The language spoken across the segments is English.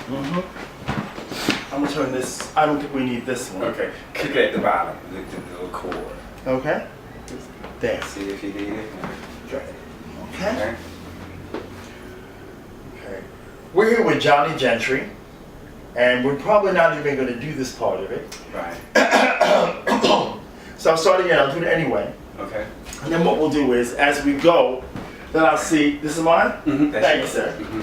I'm gonna turn this. I don't think we need this one. Okay, click at the bottom, the little cord. Okay. There. See if you need it. Okay. Okay. Okay. We're here with Johnny Gentry, and we're probably not even going to do this part of it. Right. So I'm starting it. I'll do it anyway. Okay. And then what we'll do is, as we go, then I'll see. This is mine? Mm-hmm. Thank you, sir. Mm-hmm.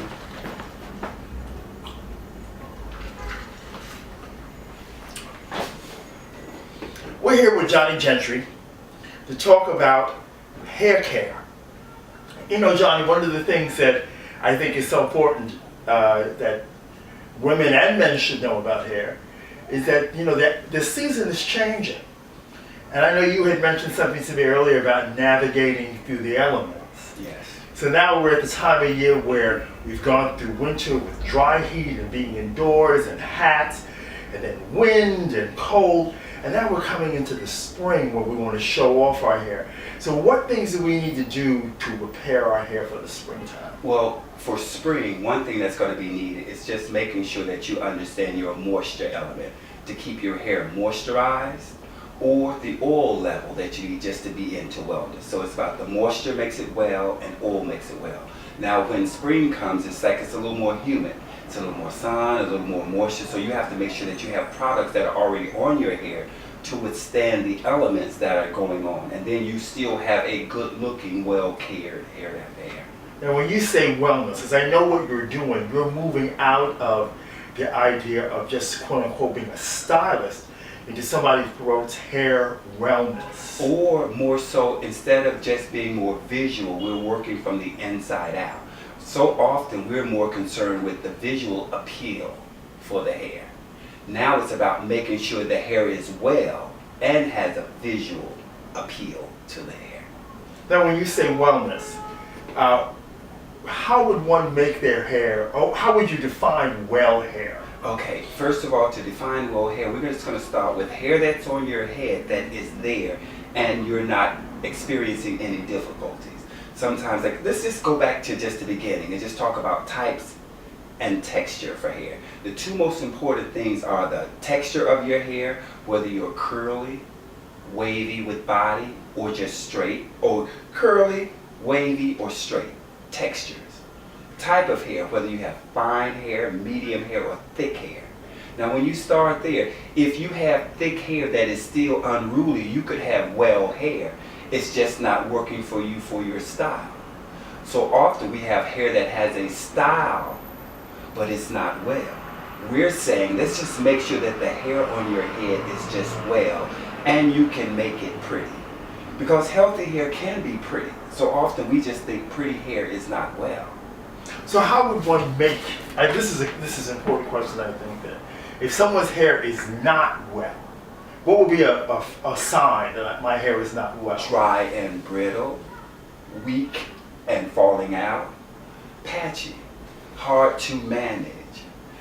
We're here with Johnny Gentry to talk about hair care. You know, Johnny, one of the things that I think is so important that women and men should know about hair is that, you know, that the season is changing. And I know you had mentioned something to me earlier about navigating through the elements. Yes. So now we're at the time of year where we've gone through winter with dry heat and being indoors and hats, and then wind and cold. And now we're coming into the spring where we want to show off our hair. So what things do we need to do to prepare our hair for the springtime? Well, for spring, one thing that's going to be needed is just making sure that you understand your moisture element to keep your hair moisturized, or the oil level that you need just to be into wellness. So it's about the moisture makes it well and oil makes it well. Now when spring comes, it's like it's a little more humid. It's a little more sun, a little more moisture, so you have to make sure that you have products that are already on your hair to withstand the elements that are going on. And then you still have a good looking, well cared hair there. Now when you say wellness, as I know what you're doing, you're moving out of the idea of just quote unquote being a stylist into somebody who promotes hair wellness. Or more so, instead of just being more visual, we're working from the inside out. So often we're more concerned with the visual appeal for the hair. Now it's about making sure the hair is well and has a visual appeal to the hair. Now when you say wellness, how would one make their hair, or how would you define well hair? Okay, first of all, to define well hair, we're just going to start with hair that's on your head that is there and you're not experiencing any difficulties. Sometimes, like, let's just go back to just the beginning and just talk about types and texture for hair. The two most important things are the texture of your hair, whether you're curly, wavy with body, or just straight, or curly, wavy, or straight. Textures. Type of hair, whether you have fine hair, medium hair, or thick hair. Now when you start there, if you have thick hair that is still unruly, you could have well hair. It's just not working for you for your style. So often we have hair that has a style, but it's not well. We're saying let's just make sure that the hair on your head is just well, and you can make it pretty. Because healthy hair can be pretty. So often we just think pretty hair is not well. So how would one make, this is an important question I think, that if someone's hair is not well, what would be a sign that my hair is not well? Dry and brittle, weak and falling out, patchy, hard to manage.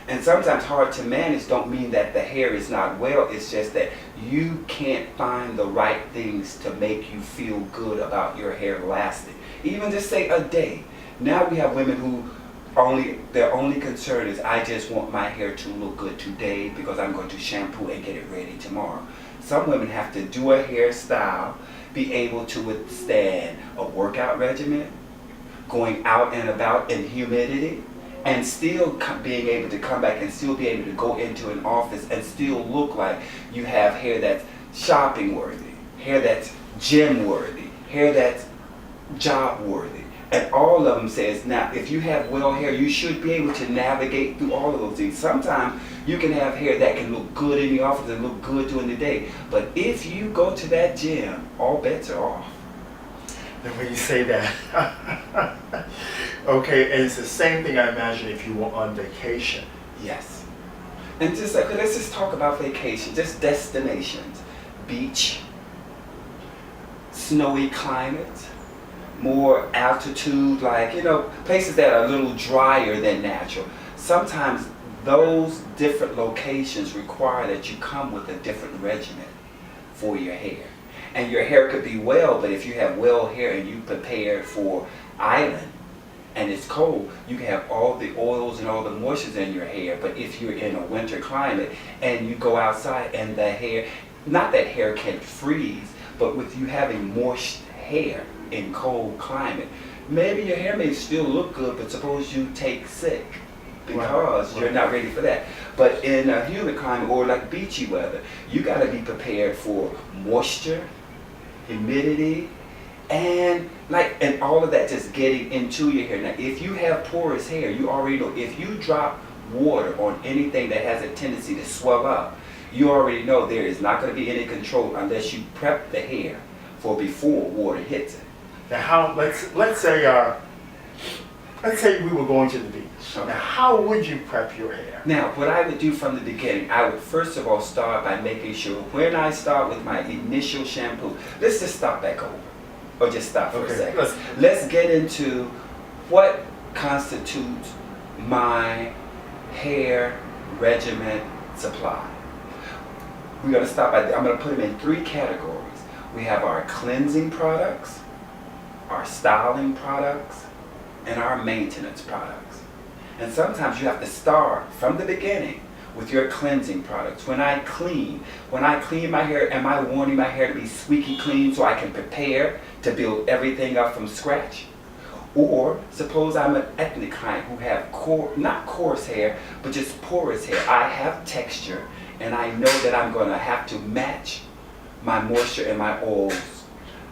And sometimes hard to manage don't mean that the hair is not well, it's just that you can't find the right things to make you feel good about your hair lasting. Even just say a day. Now we have women who their only concern is, I just want my hair to look good today because I'm going to shampoo and get it ready tomorrow. Some women have to do a hairstyle, be able to withstand a workout regimen, going out and about in humidity, and still being able to come back and still be able to go into an office and still look like you have hair that's shopping worthy, hair that's gym worthy, hair that's job worthy. And all of them says, now, if you have well hair, you should be able to navigate through all of those things. Sometimes you can have hair that can look good in the office and look good during the day. But if you go to that gym, all bets are off. And when you say that, okay, and it's the same thing I imagine if you were on vacation. Yes. And just like, let's just talk about vacation, just destinations. Beach, snowy climate, more altitude, like, you know, places that are a little drier than natural. Sometimes those different locations require that you come with a different regimen for your hair. And your hair could be well, but if you have well hair and you prepare for island, and it's cold, you can have all the oils and all the moistures in your hair. But if you're in a winter climate and you go outside and the hair, not that hair can freeze, but with you having moist hair in cold climate, maybe your hair may still look good, but suppose you take sick because you're not ready for that. But in a humid climate or like beachy weather, you got to be prepared for moisture, humidity, and all of that just getting into your hair. Now, if you have porous hair, you already know if you drop water on anything that has a tendency to swell up, you already know there is not going to be any control unless you prep the hair for before water hits it. Now, let's say we were going to the beach. Okay. Now, how would you prep your hair? Now, what I would do from the beginning, I would first of all start by making sure when I start with my initial shampoo, let's just stop back over, or just stop for a second. Let's get into what constitutes my hair regimen supply. We're going to stop by, I'm going to put them in 3 categories. We have our cleansing products, our styling products, and our maintenance products. And sometimes you have to start from the beginning with your cleansing products. When I clean my hair, am I wanting my hair to be squeaky clean so I can prepare to build everything up from scratch? Or suppose I'm an ethnic client who have not coarse hair, but just porous hair. I have texture, and I know that I'm going to have to match my moisture and my oils.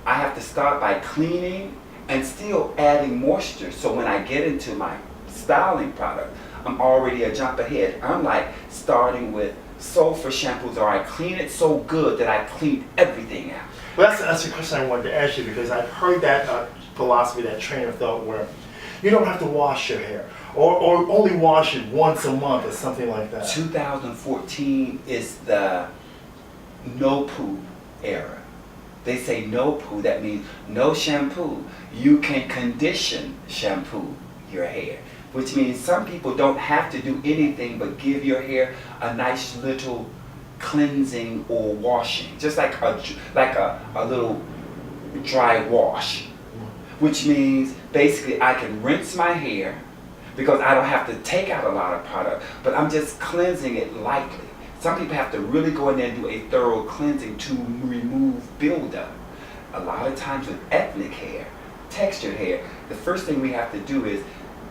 I have to start by cleaning and still adding moisture. So when I get into my styling product, I'm already a jump ahead. Unlike starting with sulfur shampoos, or I clean it so good that I clean everything out. Well, that's a question I wanted to ask you, because I've heard that philosophy, that train of thought where you don't have to wash your hair, or only wash it once a month or something like that. 2014 is the no poo era. They say no poo, that means no shampoo. You can condition shampoo your hair, which means some people don't have to do anything but give your hair a nice little cleansing or washing, just like a little dry wash, which means basically I can rinse my hair because I don't have to take out a lot of product, but I'm just cleansing it lightly. Some people have to really go in there and do a thorough cleansing to remove buildup. A lot of times with ethnic hair, textured hair, the first thing we have to do is,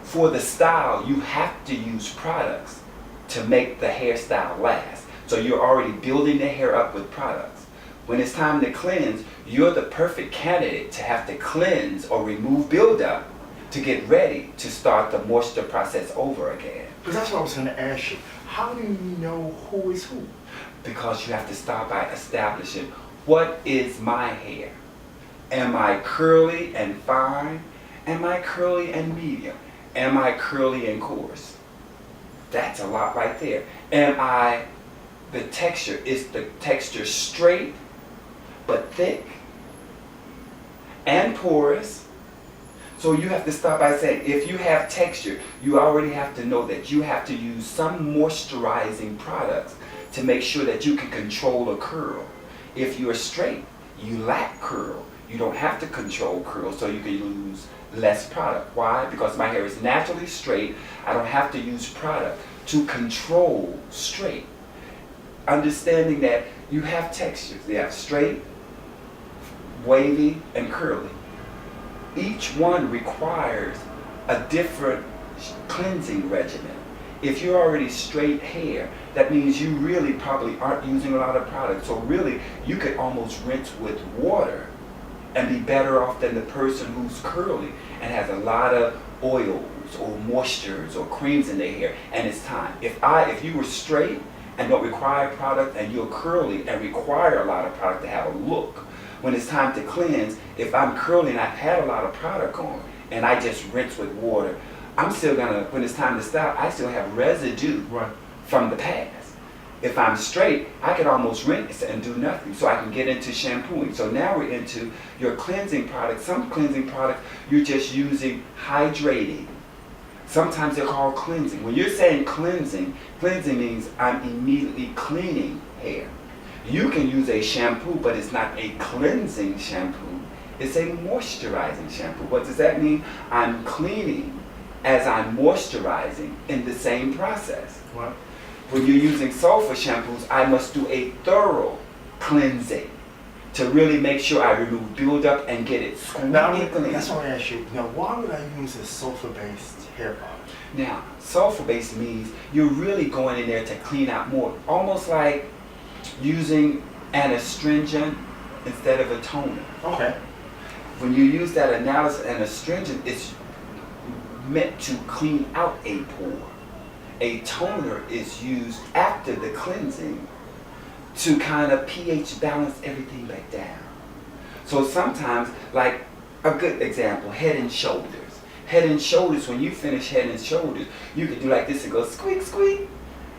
for the style, you have to use products to make the hairstyle last. So you're already building the hair up with products. When it's time to cleanse, you're the perfect candidate to have to cleanse or remove buildup to get ready to start the moisture process over again. Because that's what I was going to ask you. How do you know who is who? Because you have to start by establishing, what is my hair? Am I curly and fine? Am I curly and medium? Am I curly and coarse? That's a lot right there. Is the texture straight but thick and porous? So you have to start by saying, if you have texture, you already have to know that you have to use some moisturizing products to make sure that you can control a curl. If you're straight, you lack curl. You don't have to control curl, so you can use less product. Why? Because my hair is naturally straight. I don't have to use product to control straight. Understanding that you have textures. You have straight, wavy, and curly. Each one requires a different cleansing regimen. If you're already straight hair, that means you really probably aren't using a lot of product. So really, you could almost rinse with water and be better off than the person who's curly and has a lot of oils or moistures or creams in their hair, and it's time. If you were straight and don't require product, and you're curly and require a lot of product to have a look, when it's time to cleanse, if I'm curly and I've had a lot of product on and I just rinse with water, I'm still gonna, when it's time to stop, I still have residue from the past. If I'm straight, I could almost rinse and do nothing, so I can get into shampooing. So now we're into your cleansing products. Some cleansing products, you're just using hydrating. Sometimes they're called cleansing. When you're saying cleansing, cleansing means I'm immediately cleaning hair. You can use a shampoo, but it's not a cleansing shampoo. It's a moisturizing shampoo. What does that mean? I'm cleaning as I'm moisturizing in the same process. What? When you're using sulfur shampoos, I must do a thorough cleansing to really make sure I remove buildup and get it Now, squeaky clean. that's what I asked you. Now, why would I use a sulfur-based hair product? Now, sulfur-based means you're really going in there to clean out more, almost like using an astringent instead of a toner. Okay. When you use that analysis, an astringent is meant to clean out a pore. A toner is used after the cleansing to kind of pH balance everything back down. So sometimes, like a good example, Head and Shoulders. Head and Shoulders, when you finish Head and Shoulders, you can do like this and go squeak, squeak.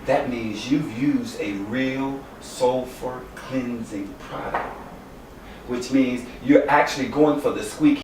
That means you've used a real sulfur cleansing product, which means you're actually going for the squeaky